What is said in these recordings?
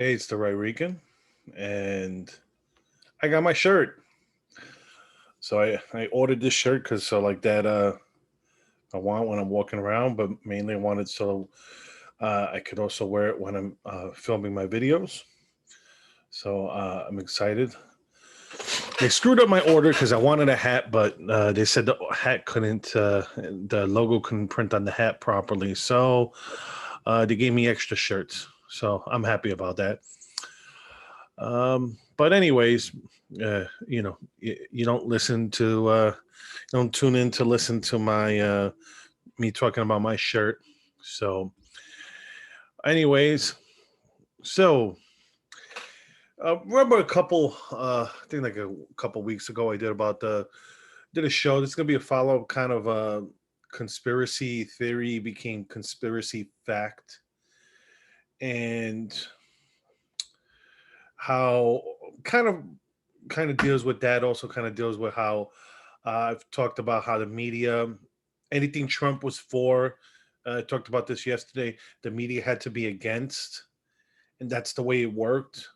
Hey, it's the Right Rican, and I got my shirt. So I ordered this shirt because so like that I want when I'm walking around, but mainly I wanted so I could also wear it when I'm filming my videos. So I'm excited. They screwed up my order because I wanted a hat, but they said the hat couldn't, the logo couldn't print on the hat properly. So they gave me extra shirts. So I'm happy about that. But anyways, you don't listen to, don't tune in to listen to my me talking about my shirt. So, anyways, so remember I think like a couple weeks ago, I did a show. This is gonna be a follow up kind of conspiracy theory became conspiracy fact, and how kind of deals with that. Also, kind of deals with how I've talked about how the media, anything Trump was for, I talked about this yesterday. The media had to be against, and that's the way it worked.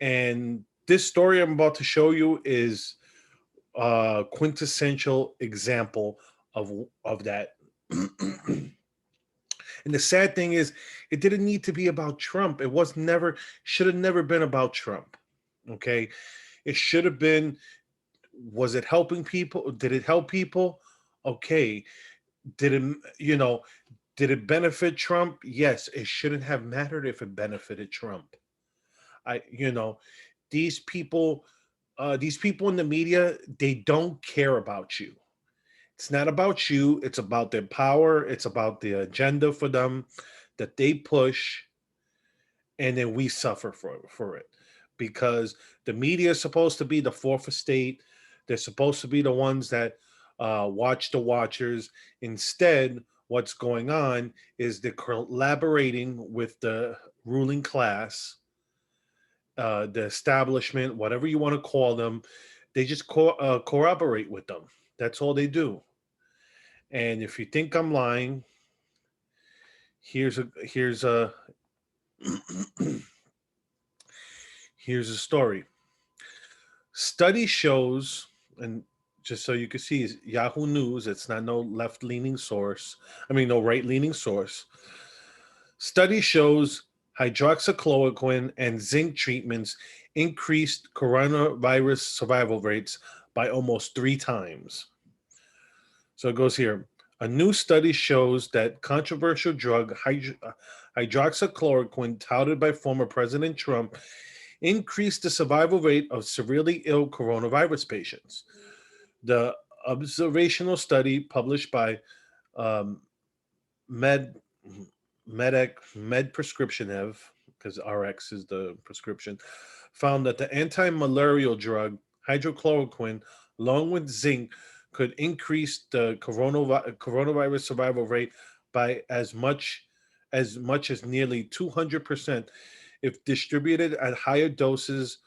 And this story I'm about to show you is a quintessential example of that. And the sad thing is, it didn't need to be about Trump. It was never, should have never been about Trump. Okay, it should have been. Was it helping people? Did it help people? Okay. Did it, did it benefit Trump? Yes. It shouldn't have mattered if it benefited Trump. I, you know, these people, these people in the media, they don't care about you. It's not about you. It's about their power. It's about the agenda for them that they push, and then we suffer for it because the media is supposed to be the fourth estate. They're supposed to be the ones that watch the watchers. Instead, what's going on is they're collaborating with the ruling class, the establishment, whatever you want to call them. They just corroborate with them. That's all they do. And if you think I'm lying, here's a here's a story. Study shows, and just so you can see, Yahoo News, it's not no left leaning source. I mean, no right leaning source. Study shows hydroxychloroquine and zinc treatments increased coronavirus survival rates by almost 3 times. So it goes here. A new study shows that controversial drug hydroxychloroquine, touted by former President Trump, increased the survival rate of severely ill coronavirus patients. The observational study published by um, Med Med Prescription Ev, because RX is the prescription, found that the anti-malarial drug hydrochloroquine, along with zinc, could increase the coronavirus survival rate by as much as nearly 200% if distributed at higher doses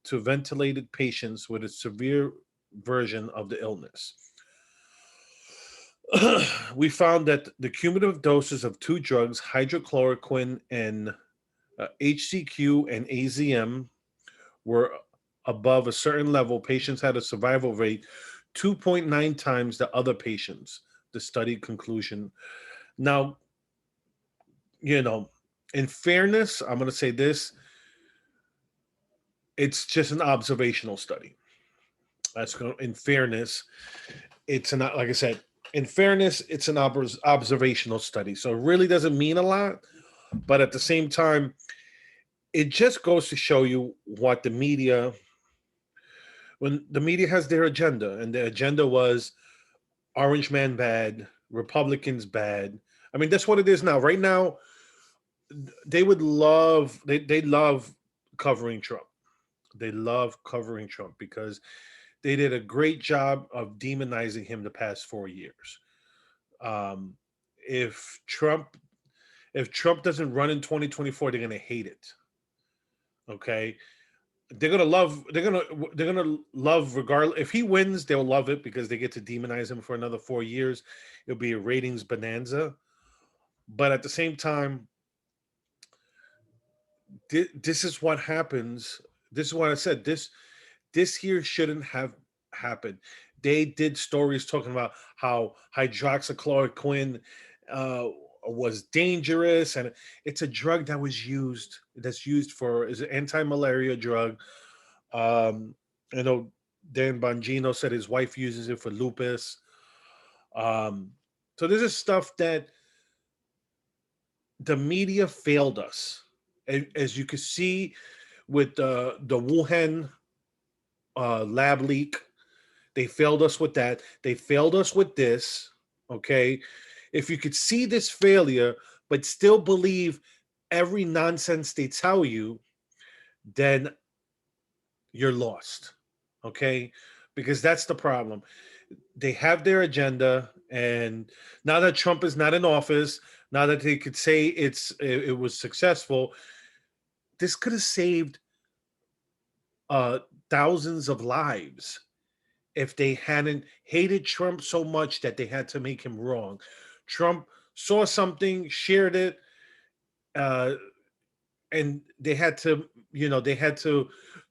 to ventilated patients with a severe version of the illness. We found that the cumulative doses of two drugs, hydrochloroquine and HCQ and AZM, were above a certain level. Patients had a survival rate 2.9 times the other patients, the study conclusion. Now, you know, in fairness, I'm going to say this, it's just an observational study. That's going in fairness, it's not, like I said, in fairness, it's an observational study. So it really doesn't mean a lot. But at the same time, it just goes to show you what the media, when the media has their agenda, and the agenda was Orange Man bad, Republicans bad. I mean, that's what it is now. Right now, they love covering Trump. They love covering Trump because they did a great job of demonizing him the past 4 years. Um, if Trump if Trump doesn't run in 2024, they're gonna hate it. Okay, they're gonna love regardless. If he wins, they'll love it because they get to demonize him for another 4 years. It'll be a ratings bonanza. But at the same time, This is what happens. This is what I said. This here shouldn't have happened. They did stories talking about how hydroxychloroquine uh, was dangerous, and it's a drug that was used that's used for is an anti-malaria drug. Um, I know Dan Bongino said his wife uses it for lupus. Um, so this is stuff that the media failed us, as you can see with the Wuhan lab leak. They failed us with that. They failed us with this. Okay. If you could see this failure, but still believe every nonsense they tell you, then you're lost. Okay. Because that's the problem. They have their agenda. And now that Trump is not in office, now that they could say it was successful, this could have saved uh, thousands of lives if they hadn't hated Trump so much that they had to make him wrong. Trump saw something, shared it, uh, and they had to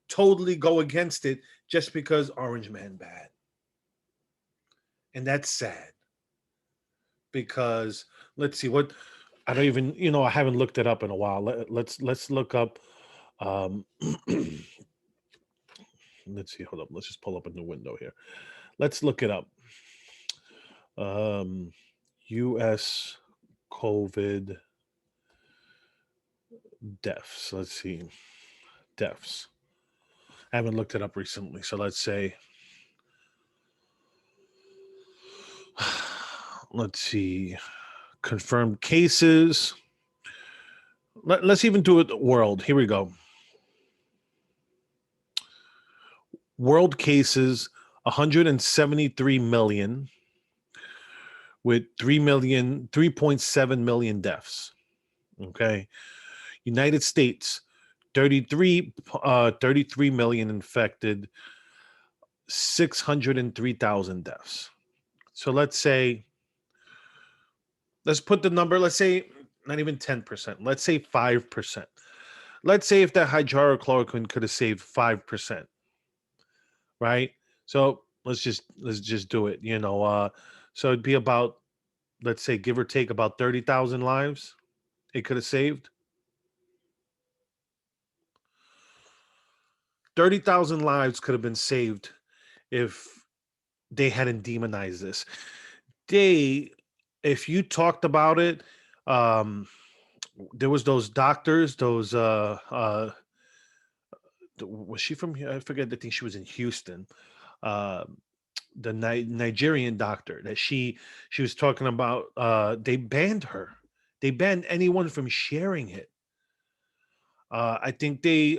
totally go against it just because Orange Man bad. And that's sad because let's see what I don't even, I haven't looked it up in a while. Let's look up. Um, let's see. Hold up. Let's just pull up a new window here. Let's look it up. Um, U.S. COVID deaths. Let's see. Deaths. I haven't looked it up recently. So let's say, let's see, confirmed cases. Let's even do it world. Here we go. World cases 173 million with 3.7 million deaths. Okay. United States 33 million infected, 603,000 deaths. So let's put the number, let's say not even 10%, let's say 5%. Let's say if that hydrochloroquine could have saved 5%, right? So let's just do it. So it'd be about, let's say, give or take, about 30,000 lives it could have saved. 30,000 lives could have been saved if they hadn't demonized this. If you talked about it, um, there was those doctors, those was she from here? I forget. I think she was in Houston. Uh, the Nigerian doctor that she was talking about. They banned her. They banned anyone from sharing it. I think they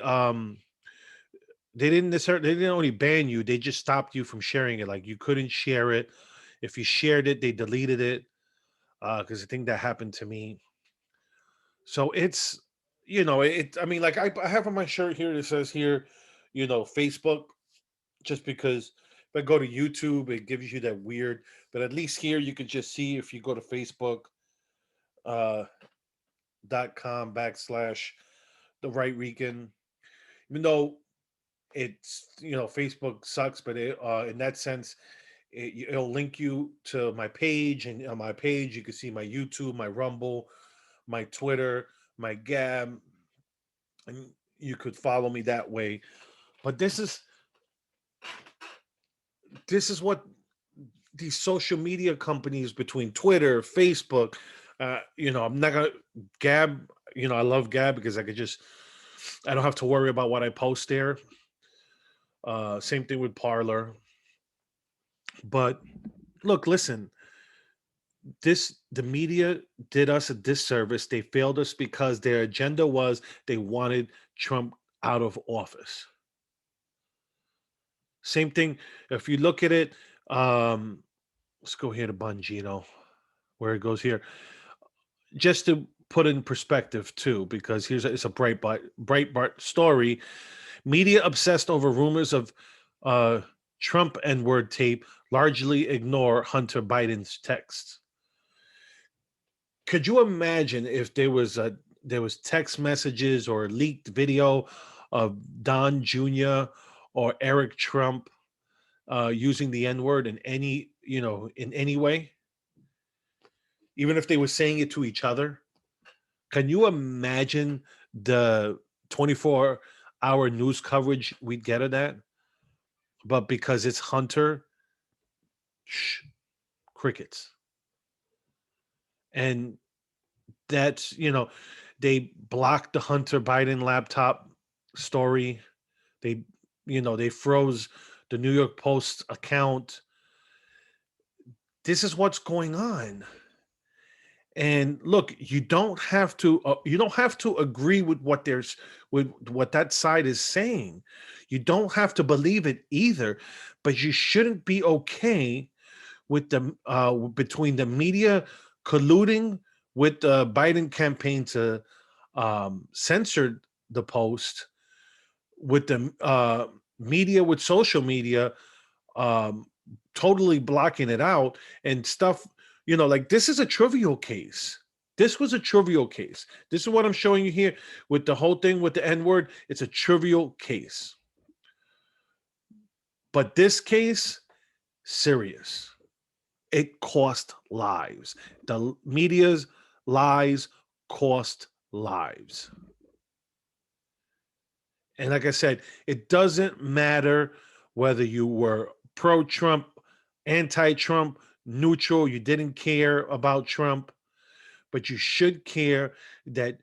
didn't necessarily, they didn't only ban you, they just stopped you from sharing it. Like you couldn't share it. If you shared it, they deleted it. Because I think that happened to me. So it's, I mean, like I have on my shirt here that says here, Facebook, just because if I go to YouTube, it gives you that weird, but at least here you could just see if you go to Facebook uh .com/the right Rican, even though it's, Facebook sucks, but in that sense, it'll link you to my page, and on my page you can see my YouTube, my Rumble, my Twitter, my Gab, and you could follow me that way. But this is what these social media companies, between Twitter, Facebook, I'm not gonna Gab. I love Gab because I don't have to worry about what I post there. Same thing with Parlor. But look, listen, the media did us a disservice. They failed us because their agenda was they wanted Trump out of office. Same thing. If you look at it, let's go here to Bongino, where it goes here. Just to put in perspective too, because it's a Breitbart story. Media obsessed over rumors of uh, Trump N-word tape largely ignore Hunter Biden's texts. Could you imagine if there was there was text messages or leaked video of Don Jr. or Eric Trump using the N word in any, in any way, even if they were saying it to each other. Can you imagine the 24-hour news coverage we'd get of that? But because it's Hunter, shh, crickets. And that's, they blocked the Hunter Biden laptop story. They, they froze the New York Post account. This is what's going on. And look, you don't have to agree with what that side is saying. You don't have to believe it either, but you shouldn't be okay with the between the media colluding with the Biden campaign to censor the post, with the media, with social media um, totally blocking it out and stuff. Like, this is a trivial case. This was a trivial case. This is what I'm showing you here with the whole thing with the N word. It's a trivial case. But this case, serious. It cost lives. The media's lies cost lives. And like I said, it doesn't matter whether you were pro-Trump, anti-Trump, neutral, you didn't care about Trump, but you should care that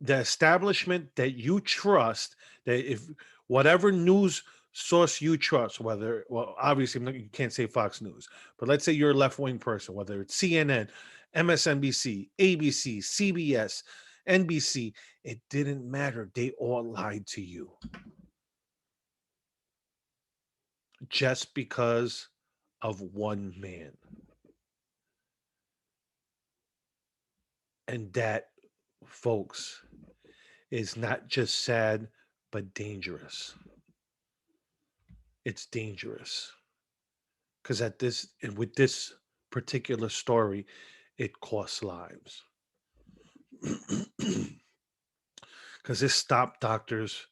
the establishment that you trust, that if whatever news source you trust, whether, well, obviously you can't say Fox News, but let's say you're a left-wing person, whether it's CNN, MSNBC, ABC, CBS, NBC, it didn't matter. They all lied to you just because of one man. And that, folks, is not just sad, but dangerous. It's dangerous. Because with this particular story, it costs lives. Because this stopped doctors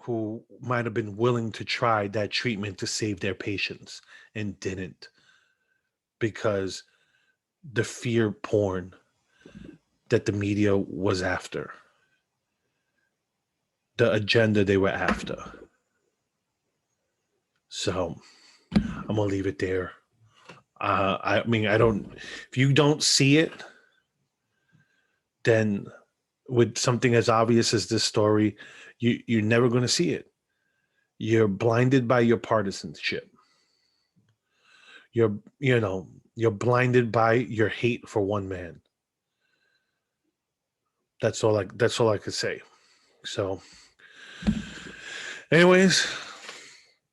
who might have been willing to try that treatment to save their patients and didn't, because the fear porn that the media was after, the agenda they were after. So I'm gonna leave it there. I mean, if you don't see it, then with something as obvious as this story, you're never going to see it. You're blinded by your partisanship. You're blinded by your hate for one man. That's all I could say. So, anyways,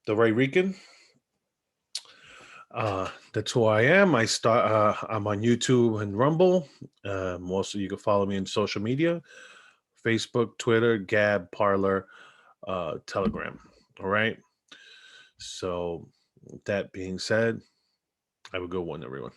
the Ray Rican. That's who I am. I'm on YouTube and Rumble. Also, you can follow me on social media: Facebook, Twitter, Gab, Parler, Telegram. All right. So, with that being said, have a good one, everyone.